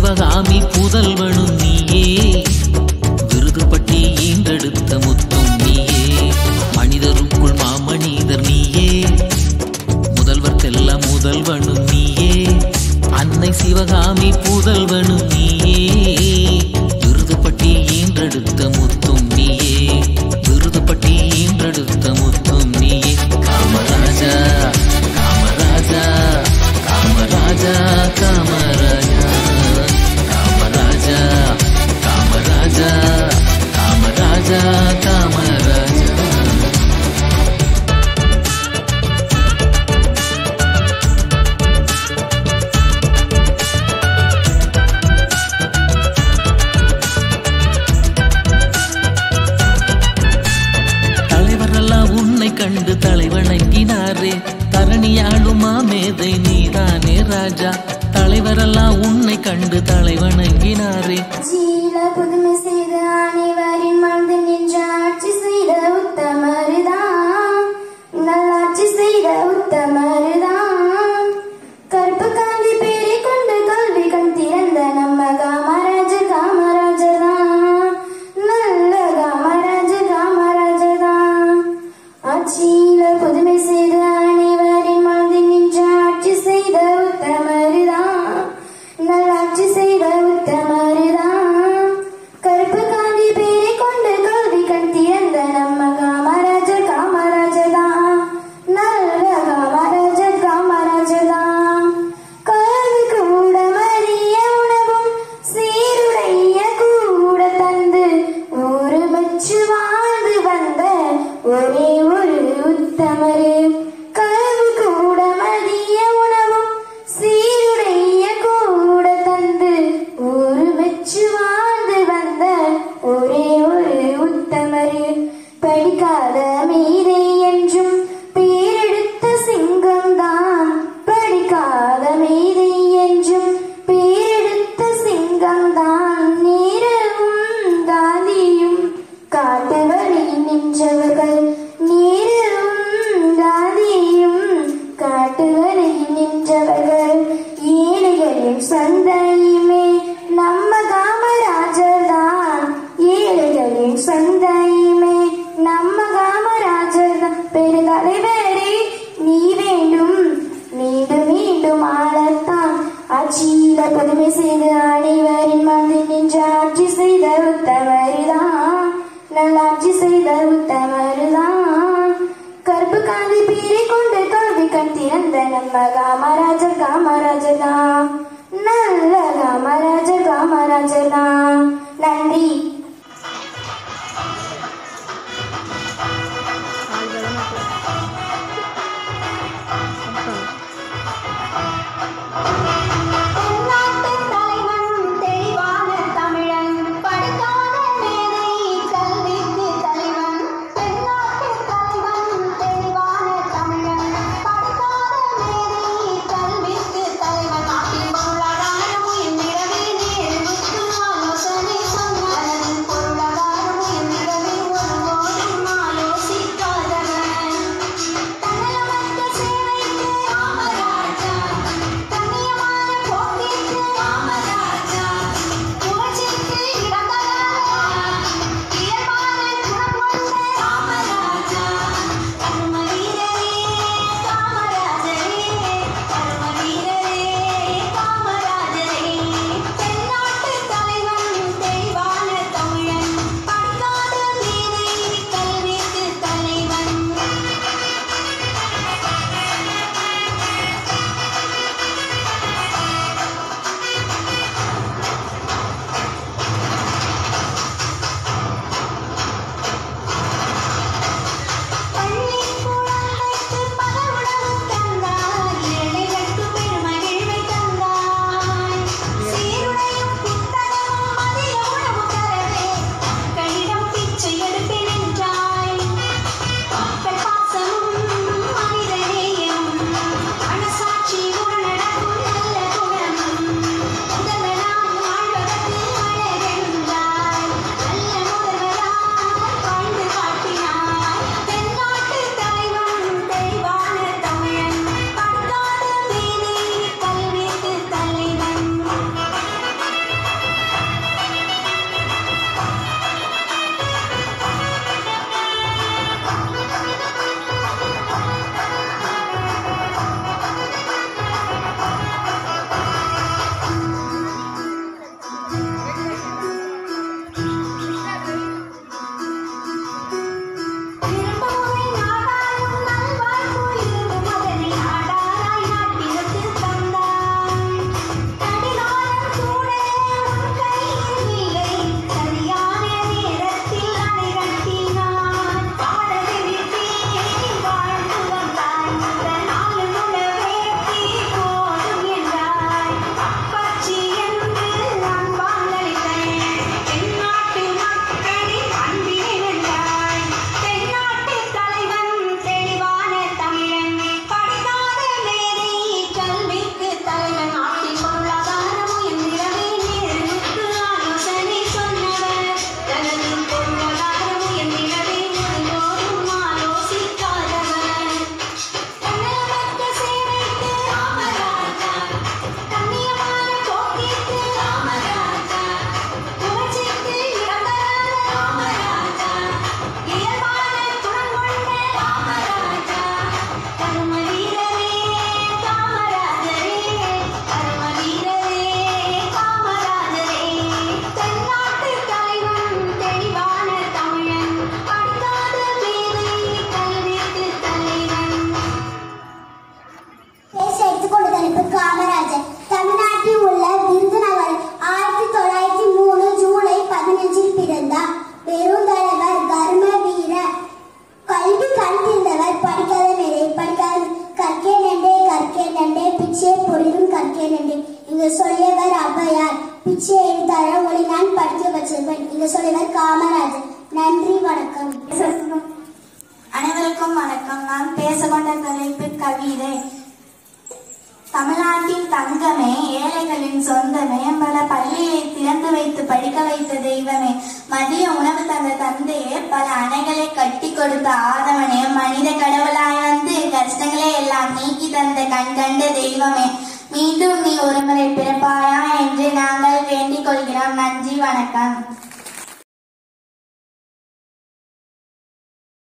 சிவகாமி புதல்வனும் நீயே, விருதுப்பட்டி ஈன்றெடுத்த முத்தும் நீயே, மனிதருக்குள் மாமனிதர் நீயே, முதல்வர்க்கெல்லாம் முதல்வனும் நீயே, அன்னை சிவகாமி புதல்வனும் நீயே, விருதுப்பட்டி ஈன்றெடுத்த முத்தும் நீயே, விருதுப்பட்டி ஈன்றெடுத்த முத்தும் நீயே. காமராஜா காமராஜா காமராஜா காமராஜா காமராஜா காமராஜா காமராஜா காமராஜா. தலைவரெல்லாம் உன்னை கண்டு தலைவணங்கினாரே, தரணியாளும் மாமேதை நீதானே ராஜா. தலைவரெல்லாம் உன்னை கண்டு தலைவணங்கினாரே, புதுமை செய்த அனைவரின் மனதில் நின்ற ஆட்சி செய்த உத்தமருதான், நல்லாட்சி செய்த உத்தமருதான். கருப்பு காந்தி பேரை கொண்டு கல்வி கண் திறந்த நம்ம காமராஜர் காமராஜர் தான், நல்ல காமராஜர் காமராஜர் தான். ஆட்சியில புதுமை செய்த அனைவரின் மனதில் நின்ற ஆட்சி செய்த உத்தமருதான், நல்லாட்சி செய்த உத்தமருதான். கருப்பு காந்தி பேரை கொண்டு கல்வி கண் திறந்த நம்ம காமராஜர் காமராஜர் தான், நல்ல காமராஜர் காமராஜர் தான். கல்வி கூட மதிய உணவும் சீருடைய கூட தந்து ஒரு வச்சு வாழ்ந்து வந்த ஒரே ஒரு உத்தமரு. கல்வி கூட மதிய உணவும் சீருடைய கூட தந்து ஒரு வச்சு வாழ்ந்து வந்த ஒரே ஒரு உத்தமரு. படிக்காத மீதை என்றும் பேரெடுத்த சிங்கம்தான், படிக்காத மீதை என்றும் பேரெடுத்த சிங்கம்தான். நேரவும் காந்தியும் காட்டு வழி நின்றவர்கள், நேரவும் காந்தியும் காட்டு வழி நின்றவர்கள். ஏழைகளின் சந்தையுமே நம்ம காமராஜர் தான், ஏழைகளின் சந்தையுமே நம்ம காமராஜர் தான். பெருந்தலைவரே நீ வேண்டும் மீண்டும் மீண்டும் ஆளத்தான், ஆட்சியில புதுமை செய்து அனைவரின் மனதில் நின்ற ஆட்சி செய்த உத்தமருதான், நல்லாட்சி செய்த உத்தமருதான். கருப்பு காந்தி பேரை கொண்டு கல்வி கண் திறந்த நம்ம காமராஜர் காமராஜர் தான், நல்ல காமராஜர் காமராஜர் தான். நன்றி. படிக்க வச்சிருப்பேன். இங்க சொல்லுவர் காமராஜர். நன்றி, வணக்கம். அனைவருக்கும் வணக்கம். நான் பேச கொண்ட தலைப்பு கவிதை. தமிழ்நாட்டின் தங்கமே, ஏழைகளின் சொந்தமே, பல பள்ளியை திறந்து வைத்து படிக்க வைத்த தெய்வமே, மதிய உணவு தந்த தந்தையே, பல அணைகளை கட்டி கொடுத்த ஆதவனே, மனித கடவுளாய் வந்து கஷ்டங்களை எல்லாம் நீக்கி தந்த கண்கண்ட தெய்வமே, மீண்டும் நீ ஒருமுறை பிறப்பாயா என்று நாங்கள் வேண்டிக் கொள்கிறோம். நன்றி, வணக்கம்.